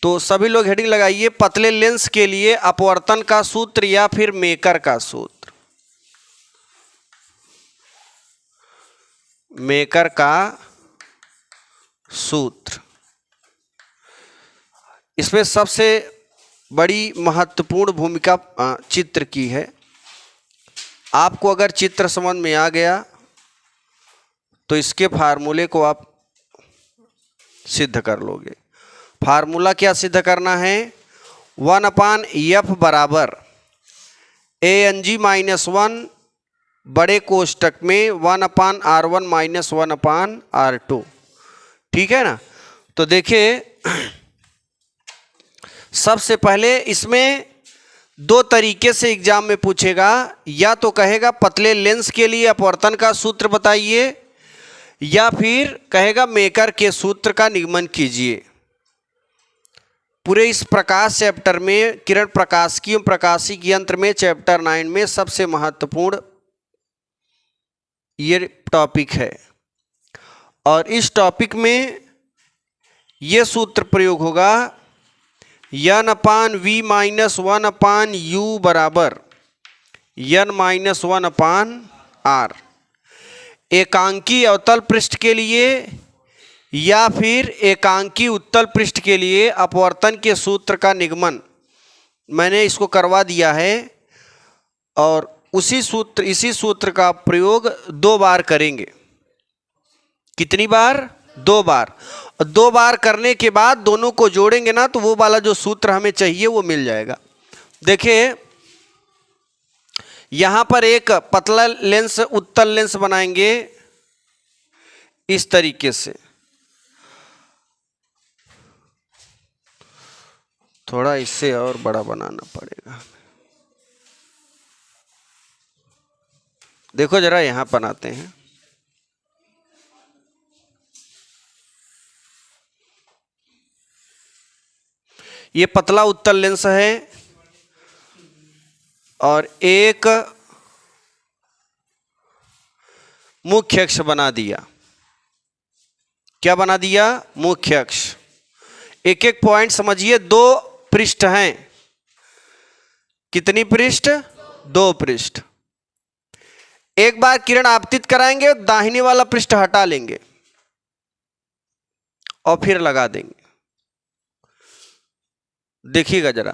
तो सभी लोग हेडिंग लगाइए, पतले लेंस के लिए अपवर्तन का सूत्र या फिर मेकर का सूत्र। मेकर का सूत्र। इसमें सबसे बड़ी महत्वपूर्ण भूमिका चित्र की है। आपको अगर चित्र समझ में आ गया तो इसके फार्मूले को आप सिद्ध कर लोगे। फार्मूला क्या सिद्ध करना है? 1/f बराबर ANG-1 बड़े कोष्टक में 1/R1 - 1/R2। ठीक है ना? तो देखिए, सबसे पहले इसमें दो तरीके से एग्जाम में पूछेगा। या तो कहेगा पतले लेंस के लिए अपवर्तन का सूत्र बताइए, या फिर कहेगा मेकर के सूत्र का निगमन कीजिए। पूरे इस प्रकाश चैप्टर में, किरण प्रकाशिकी एवं प्रकाशिक यंत्र में, चैप्टर 9 में सबसे महत्वपूर्ण ये टॉपिक है। और इस टॉपिक में ये सूत्र प्रयोग होगा, N/V - 1/U बराबर N-1/R। एकांकी अवतल पृष्ठ के लिए या फिर एकांकी उत्तल पृष्ठ के लिए अपवर्तन के सूत्र का निगमन मैंने इसको करवा दिया है। और इसी सूत्र का प्रयोग 2 बार करेंगे। कितनी बार? 2 बार। 2 बार करने के बाद दोनों को जोड़ेंगे ना, तो वो वाला जो सूत्र हमें चाहिए वो मिल जाएगा। देखिए, यहां पर एक पतला लेंस, उत्तल लेंस बनाएंगे इस तरीके से। थोड़ा इससे और बड़ा बनाना पड़ेगा। देखो जरा, यहां बनाते हैं। ये पतला उत्तल लेंस है और एक मुख्य अक्ष बना दिया। क्या बना दिया? मुख्य अक्ष। एक एक पॉइंट समझिए। 2 पृष्ठ हैं। कितनी पृष्ठ? 2 पृष्ठ। एक बार किरण आपतित कराएंगे, दाहिने वाला पृष्ठ हटा लेंगे और फिर लगा देंगे। देखिएगा जरा,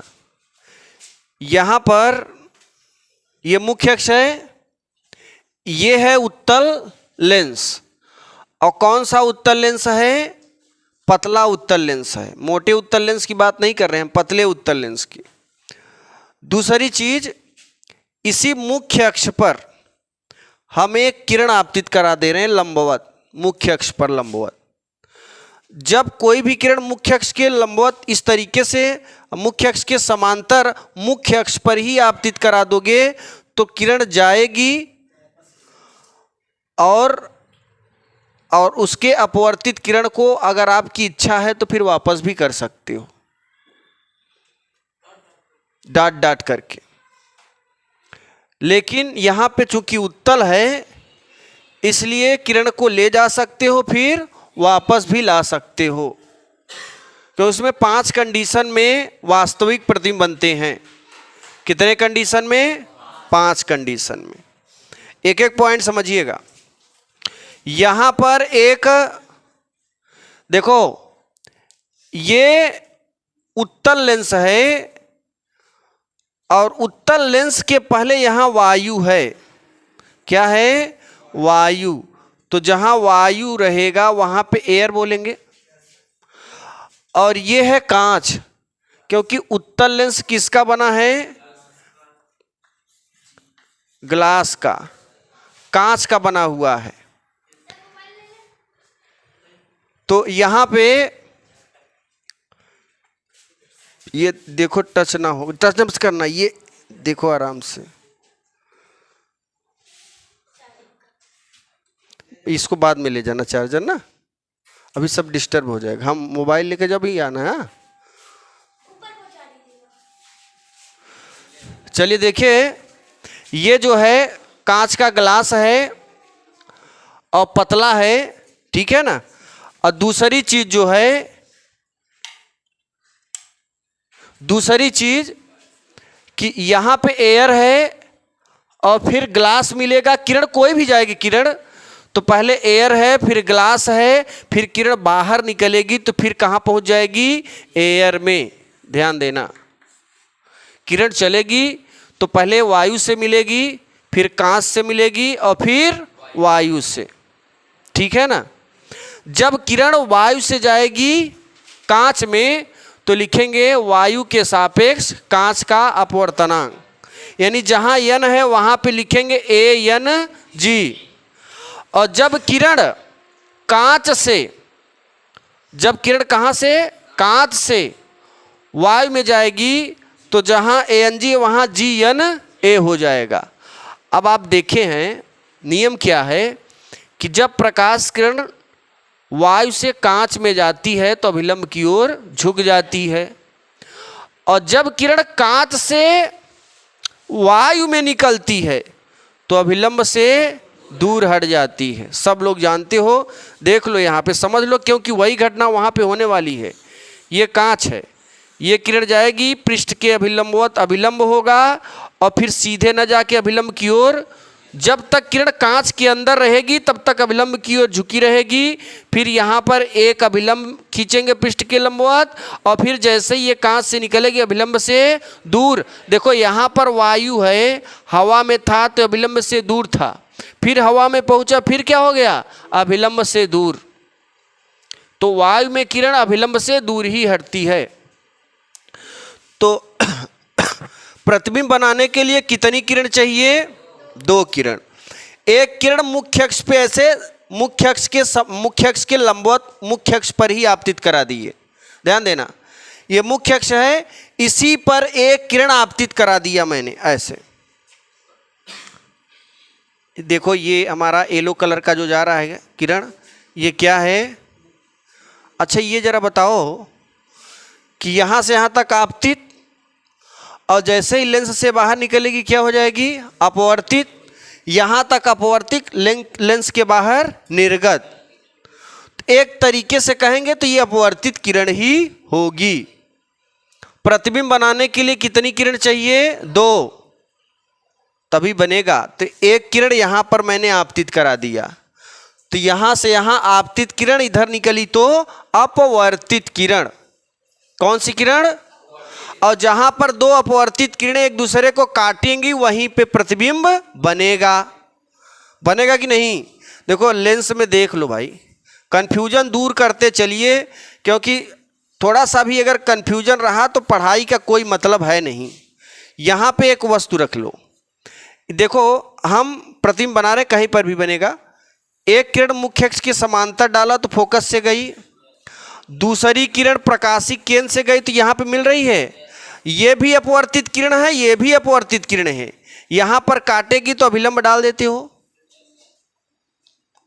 यहां पर ये मुख्य अक्ष है, ये है उत्तल लेंस। और कौन सा उत्तल लेंस है? पतला उत्तल लेंस है। मोटे उत्तल लेंस की बात नहीं कर रहे हैं, पतले उत्तल लेंस की। दूसरी चीज, इसी मुख्य अक्ष पर हम एक किरण आपतित करा दे रहे हैं लंबवत, मुख्य अक्ष पर लंबवत। जब कोई भी किरण मुख्य अक्ष के लंबवत इस तरीके से मुख्य अक्ष के समांतर मुख्य अक्ष पर ही आपतित करा दोगे तो किरण जाएगी और उसके अपवर्तित किरण को अगर आपकी इच्छा है तो फिर वापस भी कर सकते हो, डाट डाट करके। लेकिन यहां पे चूंकि उत्तल है इसलिए किरण को ले जा सकते हो, फिर वापस भी ला सकते हो। तो उसमें 5 कंडीशन में वास्तविक प्रतिबिंब बनते हैं। कितने कंडीशन में? 5 कंडीशन में। एक एक पॉइंट समझिएगा। यहां पर एक देखो, ये उत्तल लेंस है और उत्तल लेंस के पहले यहां वायु है। क्या है? वायु। तो जहां वायु रहेगा वहां पे एयर बोलेंगे। और ये है कांच, क्योंकि उत्तल लेंस किसका बना है? ग्लास का, कांच का बना हुआ है। तो यहां पे ये देखो, टच ना हो, टच मत करना, ये देखो आराम से। इसको बाद में ले जाना चार्जर ना, अभी सब डिस्टर्ब हो जाएगा। हम मोबाइल लेके जब ही आना है। चलिए देखिए, ये जो है कांच का ग्लास है और पतला है, ठीक है ना। और दूसरी चीज जो है दूसरी चीज कि यहाँ पे एयर है और फिर ग्लास मिलेगा, किरण कोई भी जाएगी किरण, तो पहले एयर है, फिर ग्लास है, फिर किरण बाहर निकलेगी तो फिर कहाँ पहुँच जाएगी? एयर में। ध्यान देना, किरण चलेगी तो पहले वायु से मिलेगी, फिर कांच से मिलेगी और फिर वायु से। ठीक है ना? जब किरण वायु से जाएगी कांच में तो लिखेंगे वायु के सापेक्ष कांच का अपवर्तनांक, यानी जहां यन है वहां पे लिखेंगे ANG। और जब किरण कांच से, जब किरण कहां से? कांच से वायु में जाएगी तो जहां ANG वहां GNA हो जाएगा। अब आप देखे हैं नियम क्या है कि जब प्रकाश किरण वायु से कांच में जाती है तो अभिलंब की ओर झुक जाती है, और जब किरण कांच से वायु में निकलती है तो अभिलंब से दूर हट जाती है। सब लोग जानते हो, देख लो यहाँ पे, समझ लो, क्योंकि वही घटना वहाँ पे होने वाली है। ये कांच है, ये किरण जाएगी पृष्ठ के अभिलंबवत, अभिलंब होगा और फिर सीधे न जाके अभिलंब की ओर, जब तक किरण कांच के अंदर रहेगी तब तक अभिलंब की ओर झुकी रहेगी। फिर यहाँ पर एक अभिलंब खींचेंगे पृष्ठ के लंबवत और फिर जैसे ही ये कांच से निकलेगी अभिलंब से दूर। देखो यहाँ पर वायु है, हवा में था तो अभिलंब से दूर था, फिर हवा में पहुंचा, फिर क्या हो गया? अभिलंब से दूर। तो वायु में किरण अभिलंब से दूर ही हटती है। तो प्रतिबिंब बनाने के लिए कितनी किरण चाहिए? 2 किरण। एक किरण मुख्य अक्ष पे ऐसे मुख्य अक्ष के लंबवत मुख्य अक्ष पर ही आपतित करा दिए। ध्यान देना, ये मुख्य अक्ष है, इसी पर एक किरण आपतित करा दिया मैंने ऐसे। देखो ये हमारा येलो कलर का जो जा रहा है किरण, ये क्या है? अच्छा ये जरा बताओ कि यहाँ से यहाँ तक आपतित, और जैसे ही लेंस से बाहर निकलेगी क्या हो जाएगी? अपवर्तित। यहाँ तक अपवर्तित, लेंस के बाहर निर्गत। एक तरीके से कहेंगे तो ये अपवर्तित किरण ही होगी। प्रतिबिंब बनाने के लिए कितनी किरण चाहिए? 2, तभी बनेगा। तो एक किरण यहाँ पर मैंने आपतित करा दिया, तो यहाँ से यहाँ आपतित किरण इधर निकली तो अपवर्तित किरण। कौन सी किरण? और जहां पर 2 अपवर्तित किरणें एक दूसरे को काटेंगी वहीं पे प्रतिबिंब बनेगा। बनेगा कि नहीं? देखो लेंस में देख लो भाई, कन्फ्यूजन दूर करते चलिए, क्योंकि थोड़ा सा भी अगर कन्फ्यूजन रहा तो पढ़ाई का कोई मतलब है नहीं। यहाँ पे एक वस्तु रख लो, देखो हम प्रतिबिंब बना रहे, कहीं पर भी बनेगा। एक किरण मुख्य अक्ष के समांतर डाला तो फोकस से गई, दूसरी किरण प्रकाशिक केंद्र से गई तो यहाँ पे मिल रही है। ये भी अपवर्तित किरण है, ये भी अपवर्तित किरण है, यहाँ पर काटेगी तो अभिलंब डाल देते हो।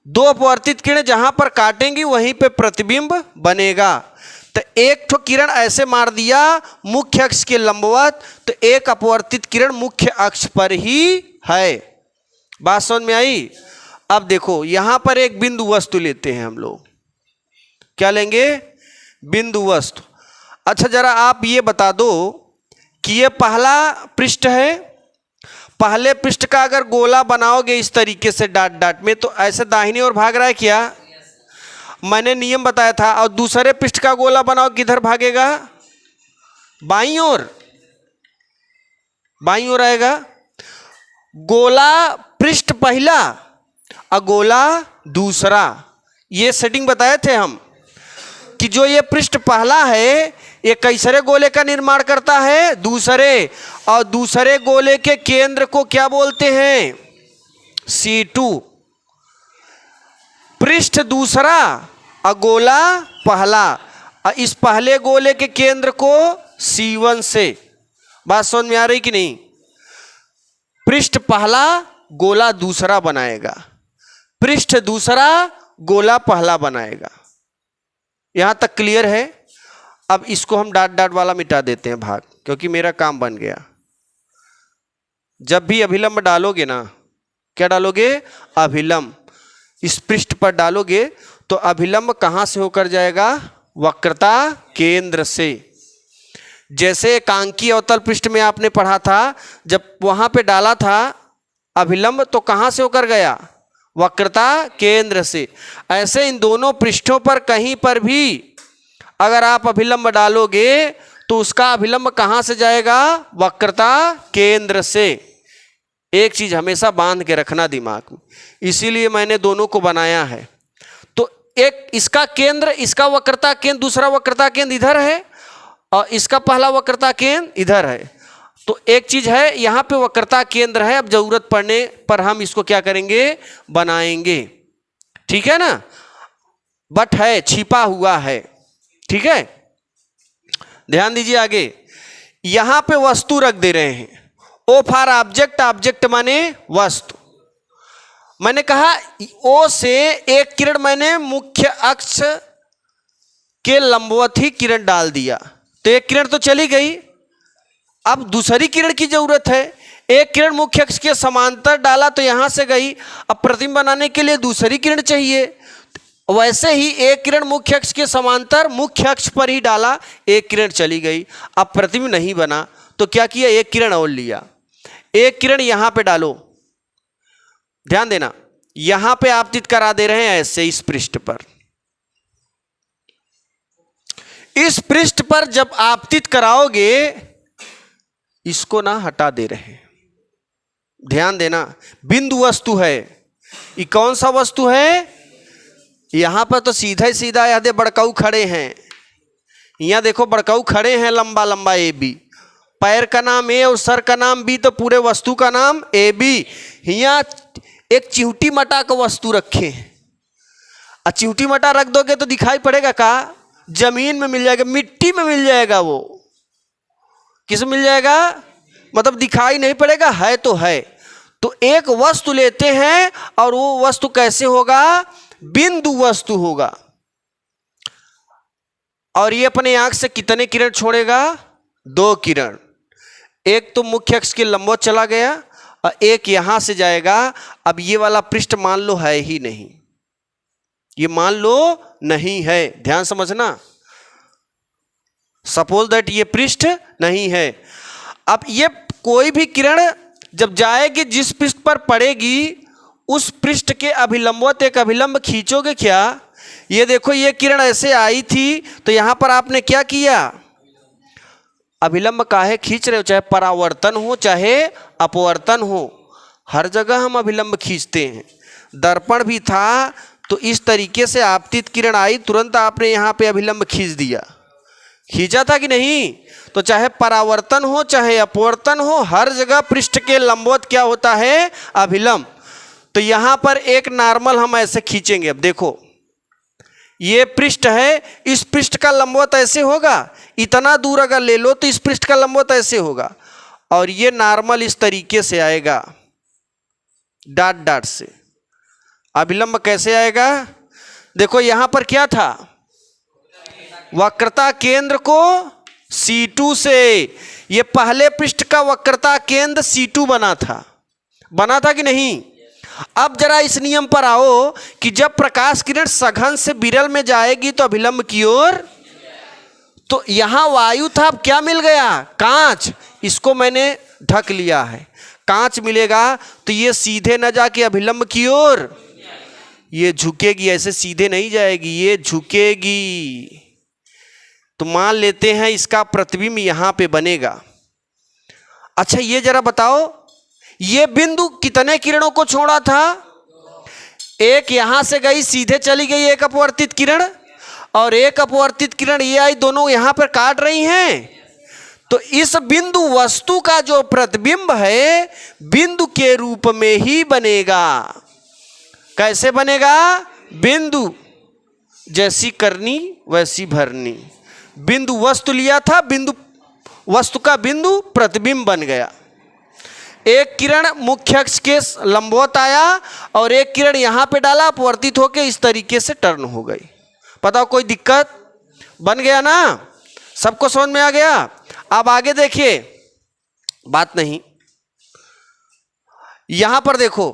2 अपवर्तित किरण जहाँ पर काटेंगी वहीं पे प्रतिबिंब बनेगा। तो एक ठो किरण ऐसे मार दिया मुख्य अक्ष के लंबवत, तो एक अपवर्तित किरण मुख्य अक्ष पर ही है। बात समझ में आई? अब देखो यहाँ पर एक बिंदु वस्तु लेते हैं हम लोग। क्या लेंगे? बिंदु वस्तु। अच्छा जरा आप ये बता दो कि ये पहला पृष्ठ है, पहले पृष्ठ का अगर गोला बनाओगे इस तरीके से डाट डाट में तो ऐसे दाहिनी ओर भाग रहा है क्या? मैंने नियम बताया था। और दूसरे पृष्ठ का गोला बनाओ किधर भागेगा? बाईं ओर, बाईं ओर आएगा। गोला पृष्ठ पहला और गोला दूसरा, ये सेटिंग बताए थे हम कि जो ये पृष्ठ पहला है ये कैसरे गोले का निर्माण करता है? दूसरे। और दूसरे गोले के केंद्र को क्या बोलते हैं? C2। पृष्ठ दूसरा और गोला पहला, और इस पहले गोले के केंद्र को C1 से। बात समझ में आ रही कि नहीं? पृष्ठ पहला गोला दूसरा बनाएगा, पृष्ठ दूसरा गोला पहला बनाएगा। यहां तक क्लियर है? अब इसको हम डाट डाट वाला मिटा देते हैं भाग, क्योंकि मेरा काम बन गया। जब भी अभिलंब डालोगे ना, क्या डालोगे? अभिलंब। इस पृष्ठ पर डालोगे तो अभिलंब कहां से होकर जाएगा? वक्रता केंद्र से। जैसे एकांकी अवतल पृष्ठ में आपने पढ़ा था, जब वहां पे डाला था अभिलंब तो कहां से होकर गया, वक्रता केंद्र से। ऐसे इन दोनों पृष्ठों पर कहीं पर भी अगर आप अभिलंब डालोगे तो उसका अभिलंब कहां से जाएगा, वक्रता केंद्र से। एक चीज हमेशा बांध के रखना दिमाग में, इसीलिए मैंने दोनों को बनाया है। तो एक इसका केंद्र, इसका वक्रता केंद्र, दूसरा वक्रता केंद्र इधर है और इसका पहला वक्रता केंद्र इधर है। तो एक चीज है यहाँ पे वक्रता केंद्र है, अब जरूरत पड़ने पर हम इसको क्या करेंगे, बनाएंगे। ठीक है ना, बट है, छिपा हुआ है। ठीक है, ध्यान दीजिए आगे। यहां पे वस्तु रख दे रहे हैं, ओ फॉर ऑब्जेक्ट, ऑब्जेक्ट माने वस्तु। मैंने कहा ओ से एक किरण मैंने मुख्य अक्ष के लंबवत ही किरण डाल दिया, तो एक किरण तो चली गई। अब दूसरी किरण की जरूरत है, एक किरण मुख्य अक्ष के समांतर डाला तो यहां से गई, अब प्रतिबिंब बनाने के लिए दूसरी किरण चाहिए। वैसे ही एक किरण मुख्य अक्ष के समांतर मुख्य अक्ष पर ही डाला, एक किरण चली गई, अब प्रतिबिंब नहीं बना, तो क्या किया, एक किरण और लिया। एक किरण यहां पे डालो, ध्यान देना, यहां पे आपतित करा दे रहे हैं ऐसे इस पृष्ठ पर। इस पृष्ठ पर जब आपतित कराओगे, इसको ना हटा दे रहे हैं, ध्यान देना, बिंदु वस्तु है। ये कौन सा वस्तु है, यहां पर तो सीधा ही सीधा यादे बड़काऊ खड़े हैं, यहां देखो बड़काऊ खड़े हैं, लंबा लंबा ए बी, पैर का नाम ए और सर का नाम बी, तो पूरे वस्तु का नाम ए बी। यहाँ एक चिवटी मटा का वस्तु रखे हैं, और चिवटी मटा रख दोगे तो दिखाई पड़ेगा का, जमीन में मिल जाएगा, मिट्टी में मिल जाएगा, वो किस मिल जाएगा, मतलब दिखाई नहीं पड़ेगा, है तो है। तो एक वस्तु लेते हैं और वो वस्तु कैसे होगा, बिंदु वस्तु होगा। और ये अपने आंख से कितने किरण छोड़ेगा, 2 किरण। एक तो मुख्य अक्ष के लंबवत चला गया और एक यहां से जाएगा। अब ये वाला पृष्ठ मान लो है ही नहीं, ये मान लो नहीं है, ध्यान समझना, सपोज दैट ये पृष्ठ नहीं है। अब ये कोई भी किरण जब जाएगी जिस पृष्ठ पर पड़ेगी, उस पृष्ठ के अभिलंबवत एक अभिलंब खींचोगे क्या। ये देखो, ये किरण ऐसे आई थी तो यहां पर आपने क्या किया, अभिलंब काहे खींच रहे हो, चाहे परावर्तन हो चाहे अपवर्तन हो, हर जगह हम अभिलंब खींचते हैं। दर्पण भी था तो इस तरीके से आपतित किरण आई, तुरंत आपने यहाँ पे अभिलंब खींच दिया, खींचा था कि नहीं। तो चाहे परावर्तन हो चाहे अपवर्तन हो, हर जगह पृष्ठ के लंबवत क्या होता है, अभिलंब। तो यहाँ पर एक नॉर्मल हम ऐसे खींचेंगे। अब देखो, ये पृष्ठ है, इस पृष्ठ का लंबवत ऐसे होगा, इतना दूर अगर ले लो तो इस पृष्ठ का लंबवत ऐसे होगा, और ये नॉर्मल इस तरीके से आएगा, डॉट डॉट से। अभिलंब कैसे आएगा, देखो यहां पर क्या था, वक्रता केंद्र को C2 से, ये पहले पृष्ठ का वक्रता केंद्र C2 बना था कि नहीं। अब जरा इस नियम पर आओ कि जब प्रकाश किरण सघन से विरल में जाएगी तो अभिलंब की ओर, तो यहां वायु था, अब क्या मिल गया, कांच, इसको मैंने ढक लिया है, कांच मिलेगा तो ये सीधे न जाके अभिलंब की ओर, ये झुकेगी, ऐसे सीधे नहीं जाएगी, ये झुकेगी। तो मान लेते हैं इसका प्रतिबिंब यहां पे बनेगा। अच्छा ये जरा बताओ, ये बिंदु कितने किरणों को छोड़ा था, एक यहां से गई सीधे चली गई एक अपवर्तित किरण, और एक अपवर्तित किरण ये आई, दोनों यहां पर काट रही हैं। तो इस बिंदु वस्तु का जो प्रतिबिंब है बिंदु के रूप में ही बनेगा। कैसे बनेगा, बिंदु जैसी करनी वैसी भरनी, बिंदु वस्तु लिया था, बिंदु वस्तु का बिंदु प्रतिबिंब बन गया। एक किरण मुख्य अक्ष के लंबवत आया और एक किरण यहां पे डाला, अपवर्तित होकर इस तरीके से टर्न हो गई। बताओ कोई दिक्कत, बन गया ना, सबको समझ में आ गया। अब आगे देखिए, बात नहीं, यहां पर देखो,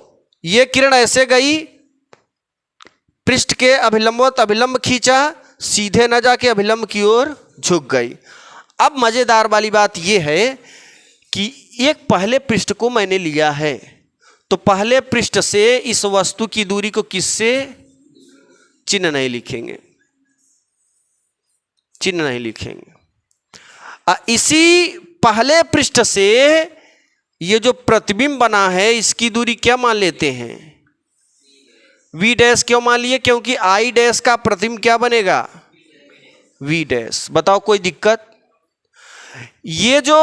ये किरण ऐसे गई, पृष्ठ के अभिलंबवत अभिलंब खींचा, सीधे न जाके अभिलंब की ओर झुक गई। अब मजेदार वाली बात यह है कि एक पहले पृष्ठ को मैंने लिया है, तो पहले पृष्ठ से इस वस्तु की दूरी को किससे, चिन्ह नहीं लिखेंगे, चिन्ह नहीं लिखेंगे। इसी पहले पृष्ठ से ये जो प्रतिबिंब बना है इसकी दूरी क्या मान लेते हैं, v डैश। क्यों मान लिए, क्योंकि i डैश का प्रतिबिंब क्या बनेगा, v डैश। बताओ कोई दिक्कत। ये जो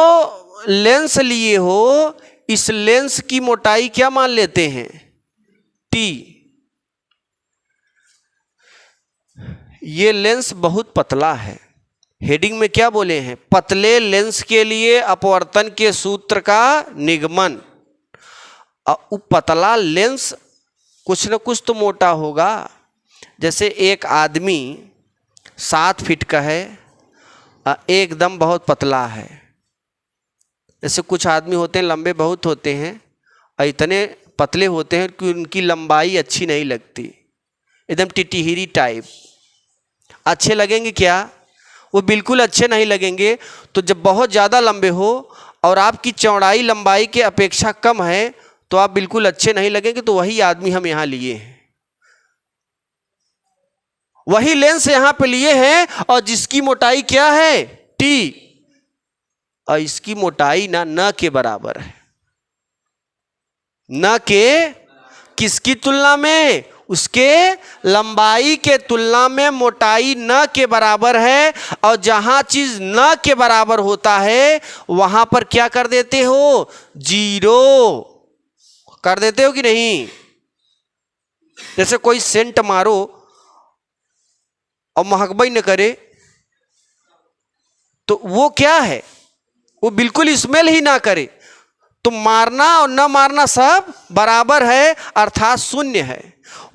लेंस लिए हो इस लेंस की मोटाई क्या मान लेते हैं, t। ये लेंस बहुत पतला है, हेडिंग में क्या बोले हैं, पतले लेंस के लिए अपवर्तन के सूत्र का निगमन। पतला लेंस कुछ न कुछ तो मोटा होगा। जैसे एक आदमी 7 फीट का है, एकदम बहुत पतला है। जैसे कुछ आदमी होते हैं लंबे बहुत होते हैं और इतने पतले होते हैं कि उनकी लंबाई अच्छी नहीं लगती, एकदम टिटिहिरी टाइप। अच्छे लगेंगे क्या, वो बिल्कुल अच्छे नहीं लगेंगे। तो जब बहुत ज़्यादा लंबे हो और आपकी चौड़ाई लंबाई के अपेक्षा कम है तो आप बिल्कुल अच्छे नहीं लगेंगे। तो वही आदमी हम यहाँ लिए हैं, वही लेंस यहाँ पे लिए हैं और जिसकी मोटाई क्या है, t। और इसकी मोटाई न के बराबर है, न के किसकी तुलना में, उसके लंबाई के तुलना में मोटाई न के बराबर है। और जहां चीज न के बराबर होता है वहां पर क्या कर देते हो, 0 कर देते हो कि नहीं। जैसे कोई सेंट मारो और महकबई न करे तो वो क्या है, वो बिल्कुल स्मेल ही ना करे। तो मारना और न मारना सब बराबर है, अर्थात 0 है।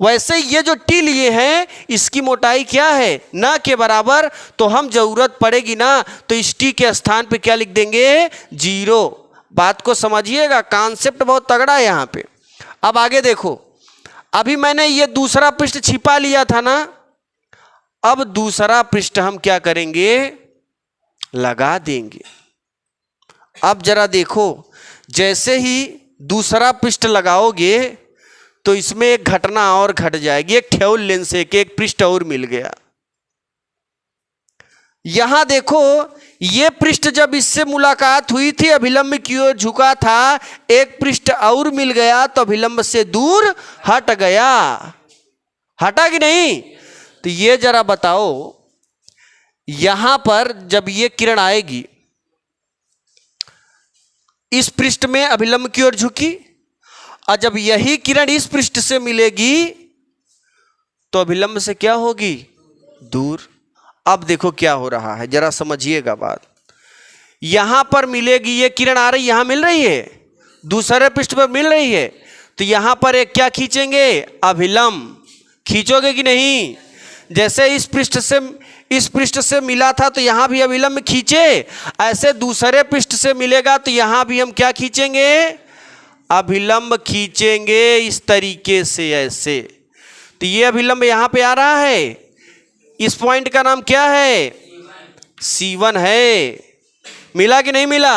वैसे ये जो टी लिए हैं इसकी मोटाई क्या है, न के बराबर। तो हम जरूरत पड़ेगी ना तो इस टी के स्थान पे क्या लिख देंगे, 0। बात को समझिएगा, कॉन्सेप्ट बहुत तगड़ा है यहाँ पे। अब आगे देखो, अभी मैंने ये दूसरा पृष्ठ छिपा लिया था ना, अब दूसरा पृष्ठ हम क्या करेंगे, लगा देंगे। अब जरा देखो, जैसे ही दूसरा पृष्ठ लगाओगे तो इसमें एक घटना और घट जाएगी, एक ठेउल लेंस से एक पृष्ठ और मिल गया। यहां देखो, ये पृष्ठ जब इससे मुलाकात हुई थी अभिलंब की ओर झुका था, एक पृष्ठ और मिल गया तो अभिलंब से दूर हट गया। हटा कि नहीं। तो ये जरा बताओ, यहां पर जब ये किरण आएगी इस पृष्ठ में अभिलंब की ओर झुकी, और जब यही किरण इस पृष्ठ से मिलेगी तो अभिलंब से क्या होगी, दूर। अब देखो क्या हो रहा है, जरा समझिएगा बात। यहां पर मिलेगी, ये किरण आ रही, यहां मिल रही है, दूसरे पृष्ठ पर मिल रही है, तो यहां पर एक क्या खींचेंगे, अभिलंब। खींचोगे कि नहीं। जैसे इस पृष्ठ से मिला था तो यहां भी अभिलंब खींचे, ऐसे दूसरे पृष्ठ से मिलेगा तो यहां भी हम क्या खींचेंगे, अभिलंब खींचेंगे इस तरीके से, ऐसे। तो ये अभिलंब यहां पे आ रहा है, इस पॉइंट का नाम क्या है, C1 है। मिला कि नहीं मिला।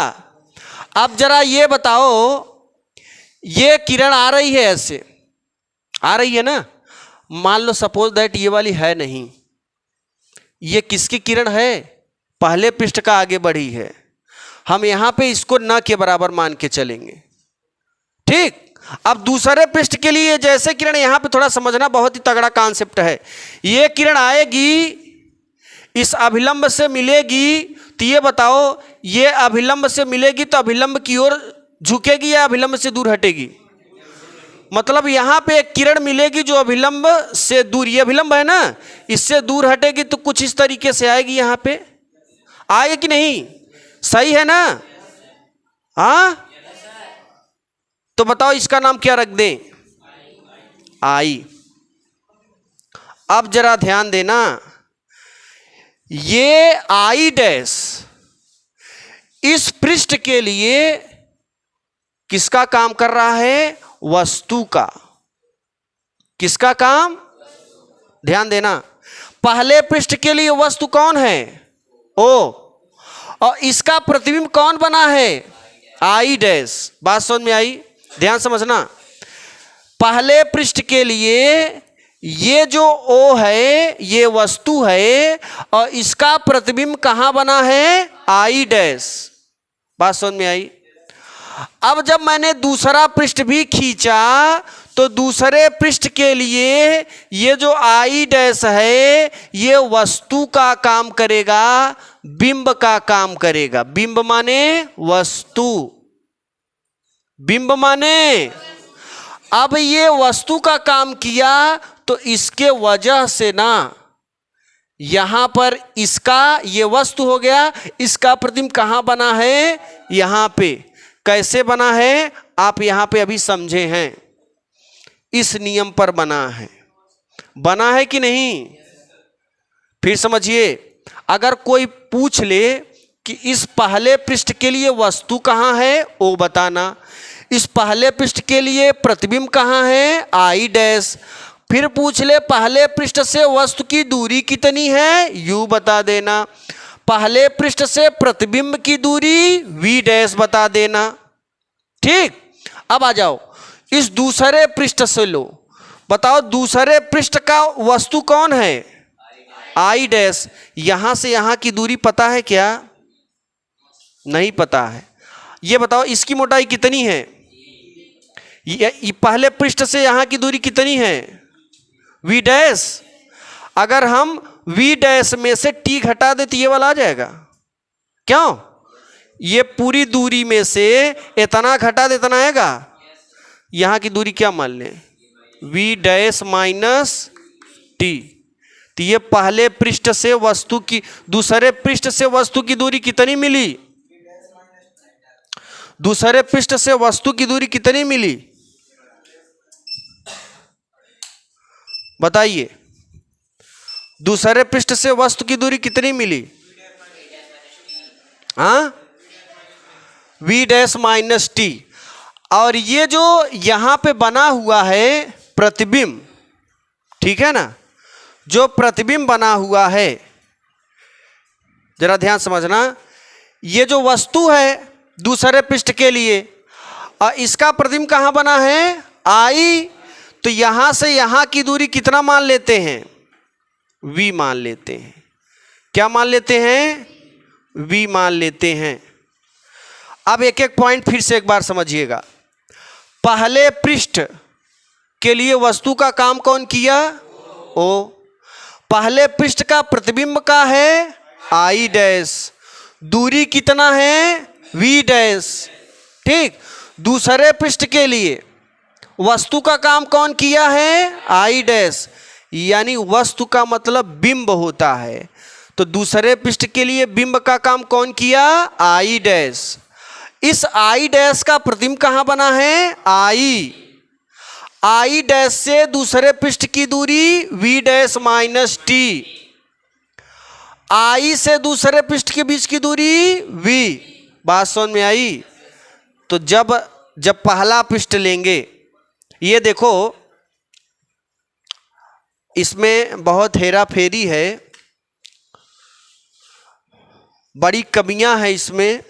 अब जरा ये बताओ, ये किरण आ रही है, ऐसे आ रही है ना। मान लो सपोज दैट ये वाली है नहीं, ये किसकी किरण है, पहले पृष्ठ का आगे बढ़ी है। हम यहां पे इसको न के बराबर मान के चलेंगे, ठीक। अब दूसरे पृष्ठ के लिए जैसे किरण, यहां पे थोड़ा समझना, बहुत ही तगड़ा कॉन्सेप्ट है। ये किरण आएगी, इस अभिलंब से मिलेगी, तो ये बताओ, ये अभिलंब से मिलेगी तो अभिलंब की ओर झुकेगी या अभिलंब से दूर हटेगी। मतलब यहां पे एक किरण मिलेगी जो अभिलंब से दूर, ये अभिलंब है ना, इससे दूर हटेगी तो कुछ इस तरीके से आएगी, यहां पे आएगी कि नहीं, सही है ना। हाँ, तो बताओ इसका नाम क्या रख दें, आई। अब जरा ध्यान देना, ये आई डैश इस पृष्ठ के लिए किसका काम कर रहा है, वस्तु का। किसका काम, ध्यान देना, पहले पृष्ठ के लिए वस्तु कौन है, ओ। और इसका प्रतिबिंब कौन बना है, आई डैश। बात समझ में आई, ध्यान समझना। पहले पृष्ठ के लिए ये जो O है ये वस्तु है और इसका प्रतिबिंब कहां बना है, आई डैश। बात समझ में आई। अब जब मैंने दूसरा पृष्ठ भी खींचा तो दूसरे पृष्ठ के लिए ये जो आई डैश है ये वस्तु का काम करेगा, बिंब का काम करेगा। बिंब माने वस्तु, बिंब माने। अब ये वस्तु का काम किया तो इसके वजह से ना यहां पर इसका ये वस्तु हो गया, इसका प्रतिबिंब कहां बना है, यहां पे। कैसे बना है आप यहां पे अभी समझे हैं, इस नियम पर बना है। बना है कि नहीं, फिर समझिए। अगर कोई पूछ ले कि इस पहले पृष्ठ के लिए वस्तु कहां है, ओ बताना। इस पहले पृष्ठ के लिए प्रतिबिंब कहां है, आई डैश। फिर पूछ ले पहले पृष्ठ से वस्तु की दूरी कितनी है, यू बता देना। पहले पृष्ठ से प्रतिबिंब की दूरी वी डैश बता देना। ठीक, अब आ जाओ इस दूसरे पृष्ठ से लो, बताओ दूसरे पृष्ठ का वस्तु कौन है, आई डैश। यहां से यहां की दूरी पता है क्या, नहीं पता है। ये बताओ इसकी मोटाई कितनी है, ये पहले पृष्ठ से यहां की दूरी कितनी है, वी डैश। अगर हम वी डैश में से टी घटा दे तो ये वाला आ जाएगा। क्यों, ये पूरी दूरी में से इतना घटा दे इतना आएगा। यहां की दूरी क्या मान लें, वी डैश माइनस टी। तो ये पहले पृष्ठ से वस्तु की, दूसरे पृष्ठ से वस्तु की दूरी कितनी मिली, दूसरे पृष्ठ से वस्तु की दूरी कितनी मिली बताइए। दूसरे पृष्ठ से वस्तु की दूरी कितनी मिली, हाँ, वी डैश माइनस टी। और ये जो यहां पे बना हुआ है प्रतिबिंब, ठीक है ना, जो प्रतिबिंब बना हुआ है, जरा ध्यान समझना। ये जो वस्तु है दूसरे पृष्ठ के लिए और इसका प्रतिबिंब कहां बना है, आई। तो यहां से यहां की दूरी कितना मान लेते हैं, वी मान लेते हैं। क्या मान लेते हैं, वी मान लेते हैं। अब एक एक पॉइंट फिर से एक बार समझिएगा। पहले पृष्ठ के लिए वस्तु का काम कौन किया, ओ। पहले पृष्ठ का प्रतिबिंब का है आई डैश, दूरी कितना है, वी डैश। ठीक, दूसरे पृष्ठ के लिए वस्तु का काम कौन किया है, आई डैश। यानी वस्तु का मतलब बिंब होता है, तो दूसरे पृष्ठ के लिए बिंब का काम कौन किया, आई डैश। इस आई डैश का प्रतिबिंब कहां बना है, आई। आई डैश से दूसरे पृष्ठ की दूरी वी डैश माइनस टी। आई से दूसरे पृष्ठ के बीच की दूरी वी। बात समझ में आई। तो जब पहला पृष्ठ लेंगे, ये देखो इसमें बहुत हेरा फेरी है, बड़ी कमियां हैं इसमें।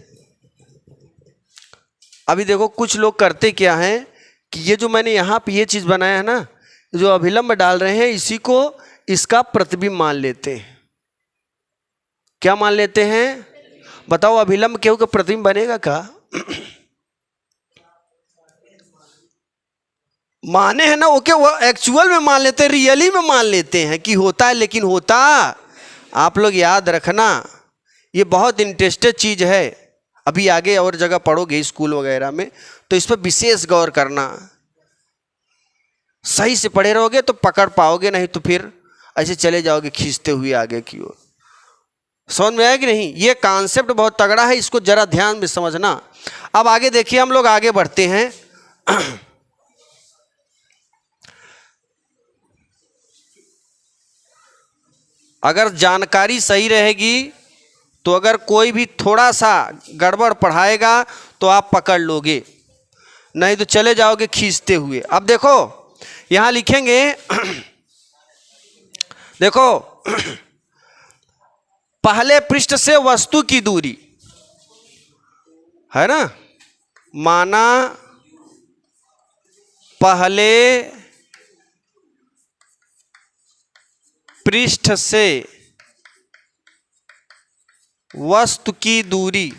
अभी देखो कुछ लोग करते क्या हैं कि ये जो मैंने यहाँ पे ये चीज़ बनाया है ना, जो अभिलंब डाल रहे हैं, इसी को इसका प्रतिबिंब मान लेते हैं। क्या मान लेते हैं बताओ, अभिलंब केहू का प्रतिबिंब बनेगा क्या, माने हैं ना, ओके, वो एक्चुअल में मान लेते हैं, रियली में मान लेते हैं कि होता है, लेकिन होता, आप लोग याद रखना ये बहुत इंटरेस्टेड चीज़ है। अभी आगे और जगह पढ़ोगे स्कूल वगैरह में, तो इस पर विशेष गौर करना। सही से पढ़े रहोगे तो पकड़ पाओगे, नहीं तो फिर ऐसे चले जाओगे खींचते हुए आगे की ओर। समझ में आया कि नहीं, ये कॉन्सेप्ट बहुत तगड़ा है, इसको जरा ध्यान में समझना। अब आगे देखिए, हम लोग आगे बढ़ते हैं। अगर जानकारी सही रहेगी तो अगर कोई भी थोड़ा सा गड़बड़ पढ़ाएगा तो आप पकड़ लोगे, नहीं तो चले जाओगे खींचते हुए। अब देखो यहाँ लिखेंगे, देखो पहले पृष्ठ से वस्तु की दूरी, है ना, माना पहले पृष्ठ से वस्तु की दूरी,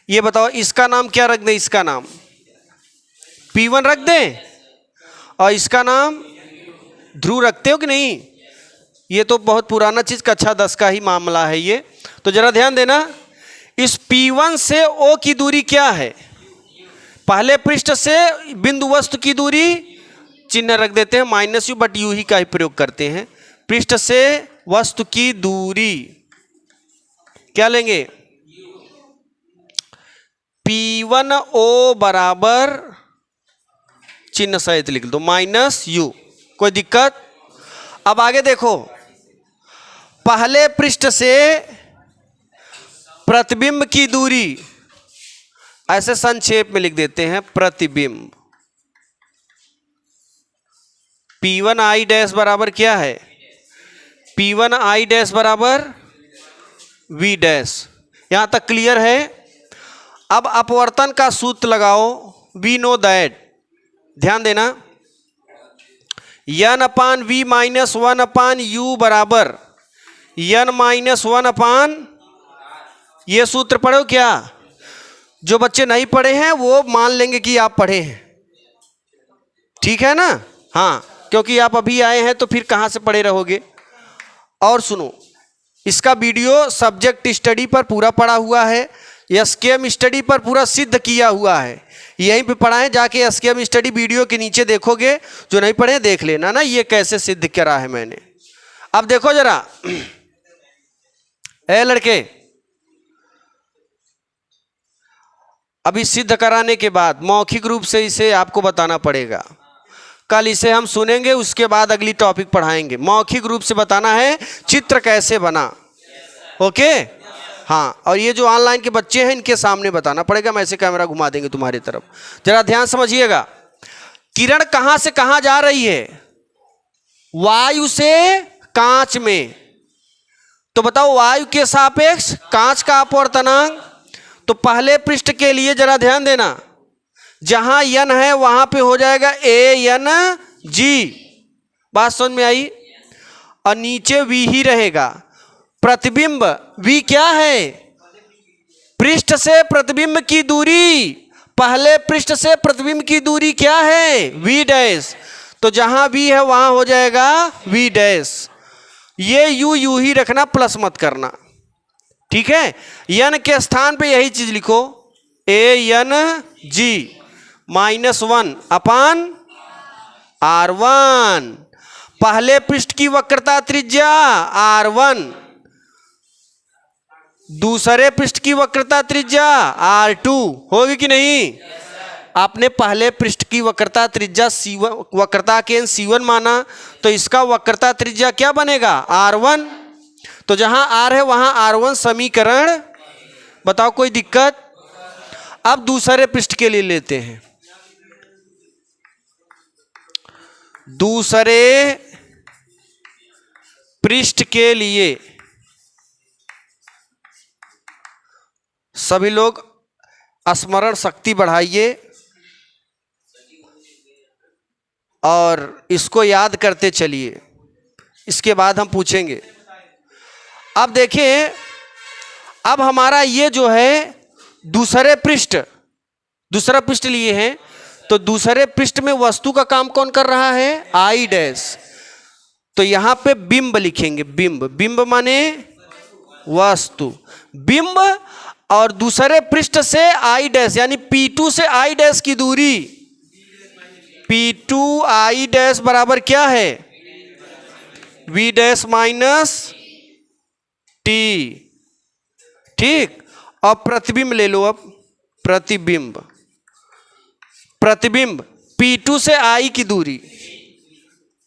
ये बताओ इसका नाम क्या रख दें, इसका नाम P1 रख दें और इसका नाम ध्रुव रखते हो कि नहीं? ये तो बहुत पुराना चीज, कक्षा 10 का ही मामला है ये। तो जरा ध्यान देना, इस P1 से O की दूरी क्या है? पहले पृष्ठ से बिंदु वस्तु की दूरी चिन्ह रख देते हैं -u, बट u ही का ही प्रयोग करते हैं। पृष्ठ से वस्तु की दूरी क्या लेंगे? P1O बराबर चिन्ह सहित लिख दो -u। कोई दिक्कत? अब आगे देखो, पहले पृष्ठ से प्रतिबिंब की दूरी, ऐसे संक्षेप में लिख देते हैं प्रतिबिंब। P1I डैश बराबर क्या है? P1I डैश बराबर V डैश। यहां तक क्लियर है? अब अपवर्तन का सूत्र लगाओ, वी नो दैट, ध्यान देना, n/v - 1/u बराबर n-1/, ये सूत्र पढ़ो क्या? जो बच्चे नहीं पढ़े हैं वो मान लेंगे कि आप पढ़े हैं, ठीक है ना? हाँ, क्योंकि आप अभी आए हैं तो फिर कहाँ से पढ़े रहोगे। और सुनो, इसका वीडियो सब्जेक्ट स्टडी पर पूरा पड़ा हुआ है, एसकेएम स्टडी पर पूरा सिद्ध किया हुआ है, यहीं पे पढ़ा है, जाके एसकेएम स्टडी वीडियो के नीचे देखोगे, जो नहीं पढ़े देख लेना ना, ये कैसे सिद्ध करा है मैंने। अब देखो जरा, ए लड़के, अभी सिद्ध कराने के बाद मौखिक रूप से इसे आपको बताना पड़ेगा। कल इसे हम सुनेंगे, उसके बाद अगली टॉपिक पढ़ाएंगे। मौखिक रूप से बताना है चित्र कैसे बना, ओके? हाँ, और ये जो ऑनलाइन के बच्चे हैं इनके सामने बताना पड़ेगा, मैं ऐसे कैमरा घुमा देंगे तुम्हारी तरफ। जरा ध्यान समझिएगा, किरण कहां से कहां जा रही है? वायु से कांच में। तो बताओ वायु के सापेक्ष कांच का अपवर्तनांक। तो पहले पृष्ठ के लिए जरा ध्यान देना, जहां n है वहां पे हो जाएगा ANG, बात समझ में आई? और नीचे V ही रहेगा। प्रतिबिंब V क्या है? पृष्ठ से प्रतिबिंब की दूरी, पहले पृष्ठ से प्रतिबिंब की दूरी क्या है? V dash. तो जहां V है वहां हो जाएगा V डैश। ये यू ही रखना, प्लस मत करना, ठीक है? n के स्थान पे यही चीज लिखो, ANG -1/R1। पहले पृष्ठ की वक्रता त्रिज्या R1, दूसरे पृष्ठ की वक्रता त्रिज्या R2, होगी कि नहीं? आपने पहले पृष्ठ की वक्रता त्रिज्या C1, वक्रता केंद्र C1 माना, तो इसका वक्रता त्रिज्या क्या बनेगा? R1। तो जहां R है वहां R1 समीकरण। बताओ कोई दिक्कत? अब दूसरे पृष्ठ के लिए लेते हैं। दूसरे पृष्ठ के लिए सभी लोग स्मरण शक्ति बढ़ाइए और इसको याद करते चलिए, इसके बाद हम पूछेंगे। अब देखिए, अब हमारा ये जो है दूसरा पृष्ठ लिए हैं, तो दूसरे पृष्ठ में वस्तु का काम कौन कर रहा है? I dash. तो यहां पे बिंब लिखेंगे, बिंब माने वस्तु, बिंब। और दूसरे पृष्ठ से I डैश यानी P2 से I डैश की दूरी, P2I डैश बराबर क्या है? V डैश माइनस T, ठीक? और प्रतिबिंब ले लो। अब प्रतिबिंब P2 से I की दूरी,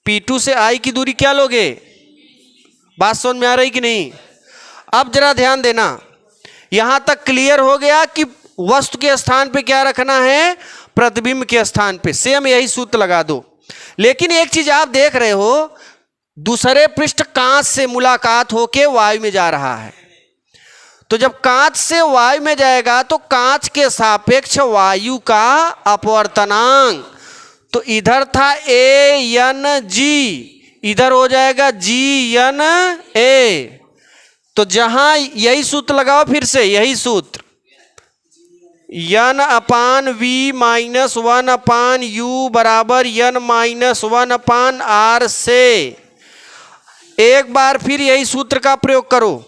P2 से I की दूरी क्या लोगे? बात समझ में आ रही कि नहीं? अब जरा ध्यान देना, यहां तक क्लियर हो गया कि वस्तु के स्थान पे क्या रखना है? प्रतिबिंब के स्थान पे सेम यही सूत्र लगा दो। लेकिन एक चीज आप देख रहे हो, दूसरे पृष्ठ कांच से मुलाकात होके वायु में जा रहा है, तो जब कांच से वायु में जाएगा तो कांच के सापेक्ष वायु का अपवर्तनांक, तो इधर था ANG, इधर हो जाएगा GNA। तो जहां यही सूत्र लगाओ, फिर से यही सूत्र, N/V - 1/U बराबर N - 1/R से। एक बार फिर यही सूत्र का प्रयोग करो,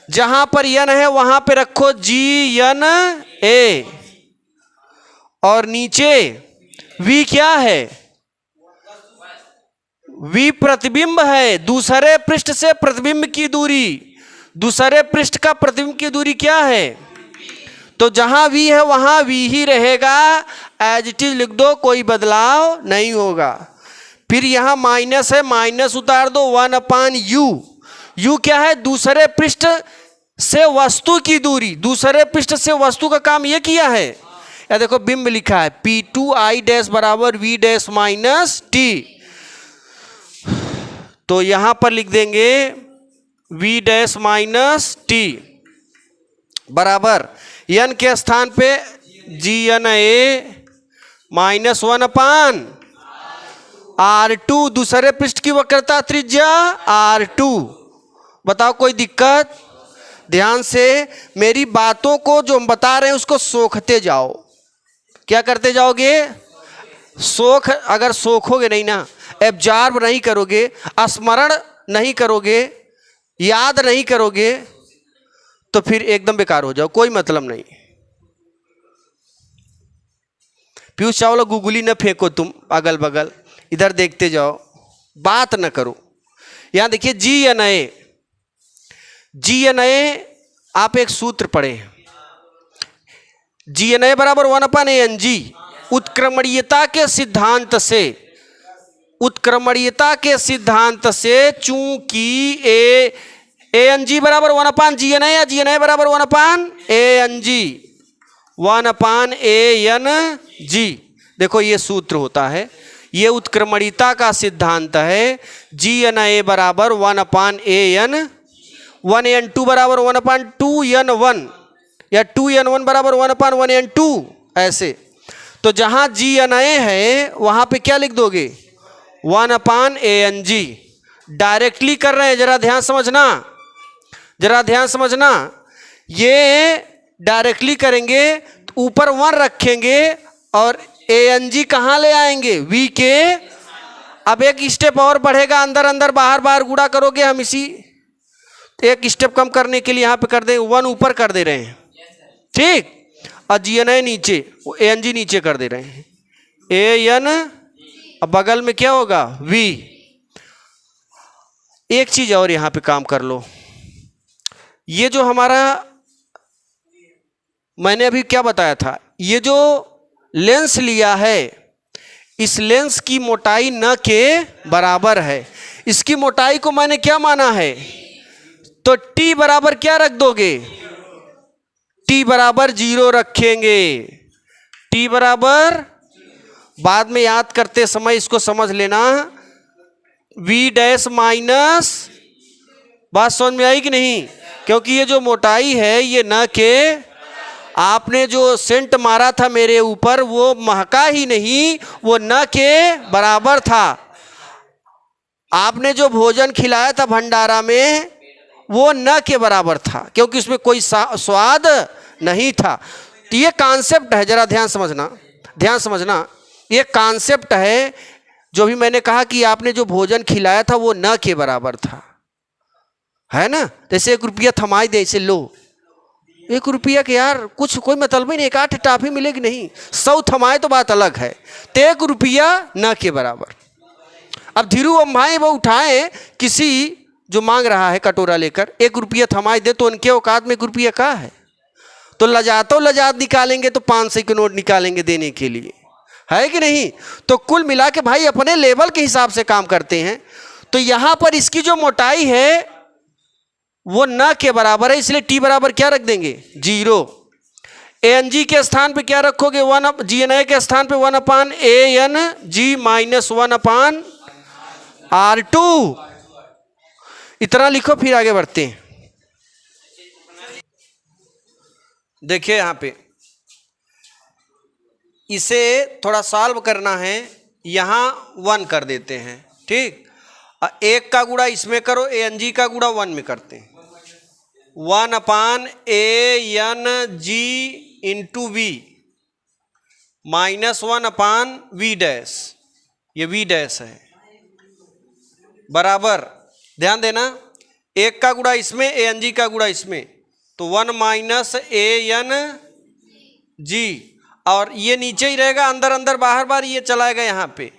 जहां पर N है वहां पे रखो GNA, और नीचे V क्या है? V प्रतिबिंब है, दूसरे पृष्ठ से प्रतिबिंब की दूरी। दूसरे पृष्ठ का प्रतिबिंब की दूरी क्या है? तो जहां V है वहां V ही रहेगा, एज इट इज लिख दो, कोई बदलाव नहीं होगा। फिर यहां माइनस है, माइनस उतार दो, 1/U। U क्या है? दूसरे पृष्ठ से वस्तु की दूरी। दूसरे पृष्ठ से वस्तु का काम यह किया है, या देखो बिंब लिखा है P2I डैश बराबर V डैश माइनस T। तो यहां पर लिख देंगे V डैश माइनस T बराबर N के स्थान पे GNA - 1/R2, दूसरे पृष्ठ की वक्रता त्रिज्या R2। बताओ कोई दिक्कत? ध्यान से मेरी बातों को जो हम बता रहे हैं उसको सोखते जाओ। क्या करते जाओगे? सोख, अगर सोखोगे नहीं ना, एब्जॉर्ब नहीं करोगे, स्मरण नहीं करोगे, याद नहीं करोगे, तो फिर एकदम बेकार हो जाओ, कोई मतलब नहीं। पीयूष चावला गुगली न फेंको तुम अगल बगल, इधर देखते जाओ, बात न करो। यहां देखिए GNA आप एक सूत्र पढ़े, GNA बराबर 1/ANG। उत्क्रमणीयता के सिद्धांत से, उत्क्रमणीयता के सिद्धांत से चूंकि ANG बराबर 1/GNA या GNA बराबर 1/ANG, 1/ANG। देखो ये सूत्र होता है, ये उत्क्रमणीयता का सिद्धांत है। GNA बराबर 1/AN, 1N2 बराबर 1/2N1, या 2N1 बराबर 1/1N2, ऐसे। तो जहां GNA है वहां पे क्या लिख दोगे? 1/ANG। डायरेक्टली कर रहे हैं, जरा ध्यान समझना, जरा ध्यान समझना। ये डायरेक्टली करेंगे तो ऊपर 1 रखेंगे और ANG कहां ले आएंगे? V के। अब एक स्टेप और बढ़ेगा, अंदर अंदर बाहर बाहर गुणा करोगे हम, इसी एक स्टेप कम करने के लिए यहां पे कर दे, 1 ऊपर कर दे रहे हैं, ठीक, और GNA नीचे, ANG नीचे कर दे रहे हैं, AN, अब बगल में क्या होगा? V। एक चीज और यहां पे काम कर लो, ये जो हमारा मैंने अभी क्या बताया था, ये जो लेंस लिया है, इस लेंस की मोटाई न के बराबर है। इसकी मोटाई को मैंने क्या माना है? तो T बराबर क्या रख दोगे? T बराबर 0 रखेंगे। T बराबर, बाद में याद करते समय इसको समझ लेना, V डैश माइनस, बात समझ में आई कि नहीं? क्योंकि ये जो मोटाई है ये न के, आपने जो सेंट मारा था मेरे ऊपर वो महका ही नहीं, वो न के बराबर था। आपने जो भोजन खिलाया था भंडारा में वो न के बराबर था, क्योंकि उसमें कोई स्वाद नहीं था। तो ये कॉन्सेप्ट है, जरा ध्यान समझना, ध्यान समझना। ये कॉन्सेप्ट है, जो भी मैंने कहा कि आपने जो भोजन खिलाया था वो न के बराबर था, है ना? जैसे 1 रुपया थमाई दे, इसे लो, 1 रुपया के यार कुछ कोई मतलब ही नहीं, 1 टाफी मिलेगी नहीं, 100 थमाए तो बात अलग है, तो 1 रुपया न के बराबर। अब धीरू अम्भाई वो उठाए, किसी जो मांग रहा है कटोरा लेकर, 1 रुपया थमाए दे, तो उनके औकात में 1 रुपया का है, तो लजात निकालेंगे, तो 500 के नोट निकालेंगे देने के लिए, है कि नहीं? तो कुल मिला के भाई अपने लेवल के हिसाब से काम करते हैं। तो यहां पर इसकी जो मोटाई है वो न के बराबर है, इसलिए T बराबर क्या रख देंगे? 0। ANG के स्थान पे क्या रखोगे? GNA के स्थान पे 1/ANG - 1/R2। इतना लिखो, फिर आगे बढ़ते हैं। देखिए यहाँ पे इसे थोड़ा सॉल्व करना है, यहाँ 1 कर देते हैं, ठीक। और 1 का गुणा इसमें करो, ANG का गुणा 1 में करते हैं, 1/ANG into V -1/V dash, ये V डैश है, बराबर, ध्यान देना, 1 का गुणा इसमें, ANG का गुणा इसमें, तो 1 -ANG, और ये नीचे ही रहेगा, अंदर अंदर बाहर बाहर ये चलाएगा यहाँ पे,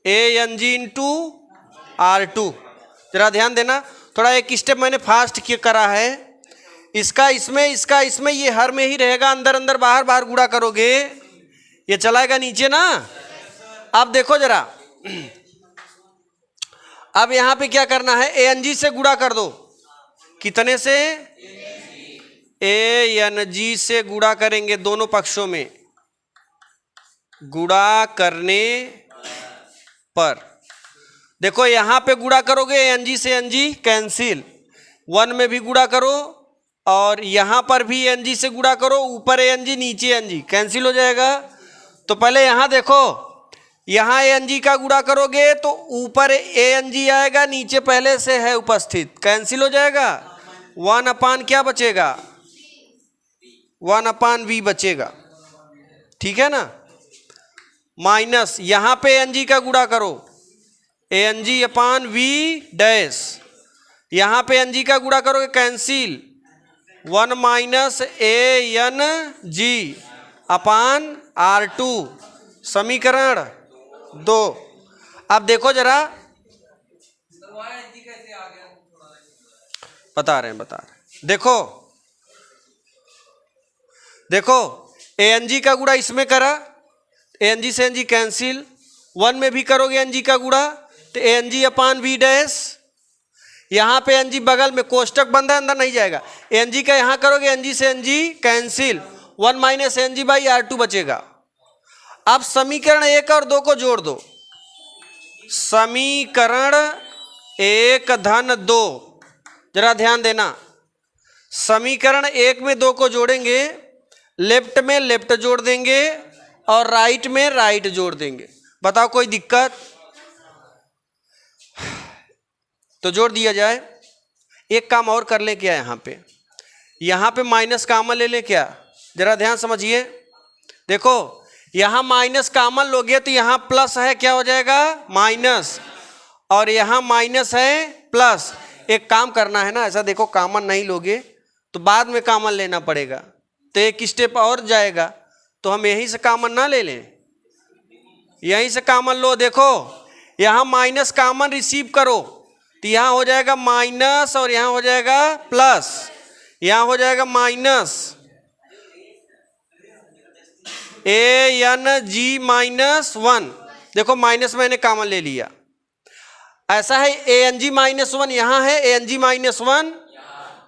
ANG इंटू R2। जरा ध्यान देना, थोड़ा एक स्टेप मैंने फास्ट किया करा है, इसका इसमें, इसका इसमें, ये हर में ही रहेगा, अंदर अंदर बाहर बाहर गुणा करोगे ये चलाएगा नीचे ना। अब देखो जरा, अब यहाँ पे क्या करना है, ANG से गुणा कर दो, कितने से, ANG से गुणा करेंगे, दोनों पक्षों में गुणा करने पर, देखो यहाँ पे गुणा करोगे ANG से ANG कैंसिल, 1 में भी गुणा करो, और यहाँ पर भी ANG से गुणा करो, ऊपर ANG नीचे ANG कैंसिल हो जाएगा। तो पहले यहाँ देखो, यहाँ ANG का गुणा करोगे तो ऊपर ANG आएगा, नीचे पहले से है उपस्थित, कैंसिल हो जाएगा, 1 क्या बचेगा, 1/V बचेगा, ठीक है ना। माइनस यहाँ पे ANG का गुणा करो, ANG/V डैश, यहाँ पे ANG का गुणा करोगे कैंसिल, 1 -ANG/R2, समीकरण 2। अब देखो जरा, बता रहे हैं, देखो देखो, ANG का गुणा इसमें करा, ANG से ANG कैंसिल, 1 में भी करोगे ANG का गुणा तो ANG/V डैश, यहाँ पे ANG बगल में कोष्टक बंद है, अंदर नहीं जाएगा, ANG का यहाँ करोगे ANG से ANG कैंसिल, 1 -ANG/R2 बचेगा। अब समीकरण 1 और 2 को जोड़ दो, समीकरण 1-2, जरा ध्यान देना, समीकरण 1 में 2 को जोड़ेंगे, लेफ्ट में लेफ्ट जोड़ देंगे और राइट में राइट जोड़ देंगे, बताओ कोई दिक्कत, तो जोड़ दिया जाए। एक काम और कर ले, क्या यहाँ पे माइनस कॉमन ले ले, क्या, जरा ध्यान समझिए, देखो यहाँ माइनस कॉमन लोगे तो यहाँ प्लस है, क्या हो जाएगा, माइनस, और यहाँ माइनस है प्लस। एक काम करना है ना, ऐसा देखो, कॉमन नहीं लोगे तो बाद में कॉमन लेना पड़ेगा, तो एक स्टेप और जाएगा, तो हम यहीं से कॉमन ना ले लें, यहीं से कॉमन लो। देखो यहाँ माइनस कॉमन रिसीव करो तो यहाँ हो जाएगा माइनस, और यहाँ हो जाएगा प्लस, यहाँ हो जाएगा माइनस ANG-1, देखो माइनस मैंने कॉमन ले लिया, ऐसा है ANG-1 यहाँ है, ANG-1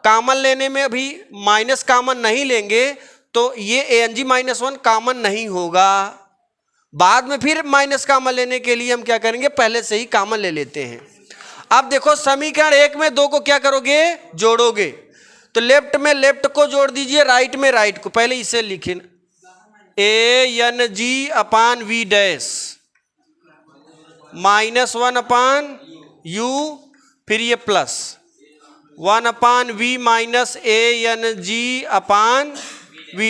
कॉमन लेने में भी माइनस कॉमन नहीं लेंगे तो ये ANG-1 कॉमन नहीं होगा, बाद में फिर माइनस कॉमन लेने के लिए हम क्या करेंगे, पहले से ही कॉमन ले लेते हैं। अब देखो समीकरण 1 में 2 को क्या करोगे, जोड़ोगे, तो लेफ्ट में लेफ्ट को जोड़ दीजिए, राइट में राइट को, पहले इसे लिखें, ANG/V डैश -1/U, फिर ये प्लस 1/V -ANG/V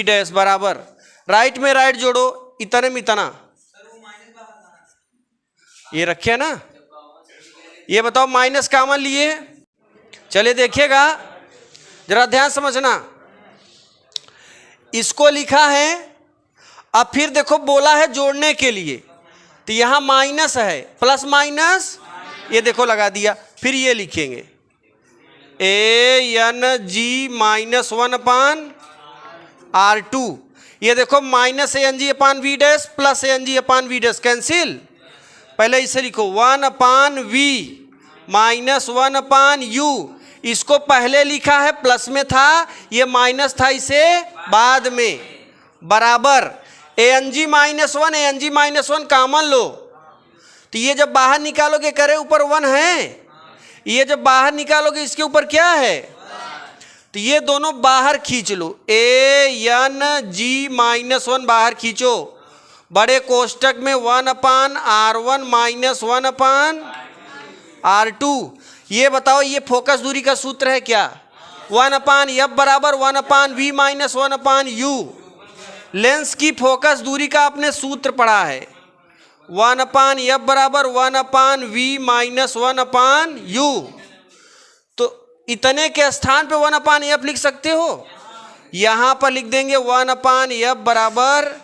डैश बराबर, राइट में राइट जोड़ो, इतने में इतना, ये रखे ना, ये बताओ माइनस कॉमन लिए, चलिए देखिएगा, जरा ध्यान समझना, इसको लिखा है, अब फिर देखो बोला है जोड़ने के लिए, तो यहाँ माइनस है, प्लस माइनस, ये देखो लगा दिया, फिर ये लिखेंगे ANG-1/R2, ये देखो minus ANG/V dash plus ANG/V dash cancel, पहले इसे लिखो 1/V -1/U, इसको पहले लिखा है प्लस में था, ये माइनस था इसे बाद में, बराबर ANG-1 कॉमन लो, तो ये जब बाहर निकालोगे करे ऊपर 1 है, ये जब बाहर निकालोगे इसके ऊपर क्या है, तो ये दोनों बाहर खींच लो, ANG-1 बाहर खींचो, बड़े कोष्टक में 1/R1 - 1/R2। ये बताओ ये फोकस दूरी का सूत्र है क्या? 1/F बराबर 1/V - 1/U। लेंस की फोकस दूरी का आपने सूत्र पढ़ा है, 1/F बराबर 1/V - 1/U। तो इतने के स्थान पे 1/F लिख सकते हो, यहां पर लिख देंगे 1/F बराबर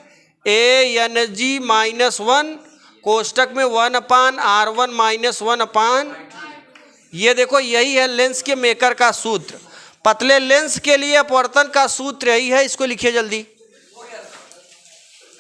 ANG-1 कोष्टक में 1/R1 - 1/। ये देखो यही है लेंस के मेकर का सूत्र। पतले लेंस के लिए अपवर्तन का सूत्र यही है, इसको लिखिए जल्दी।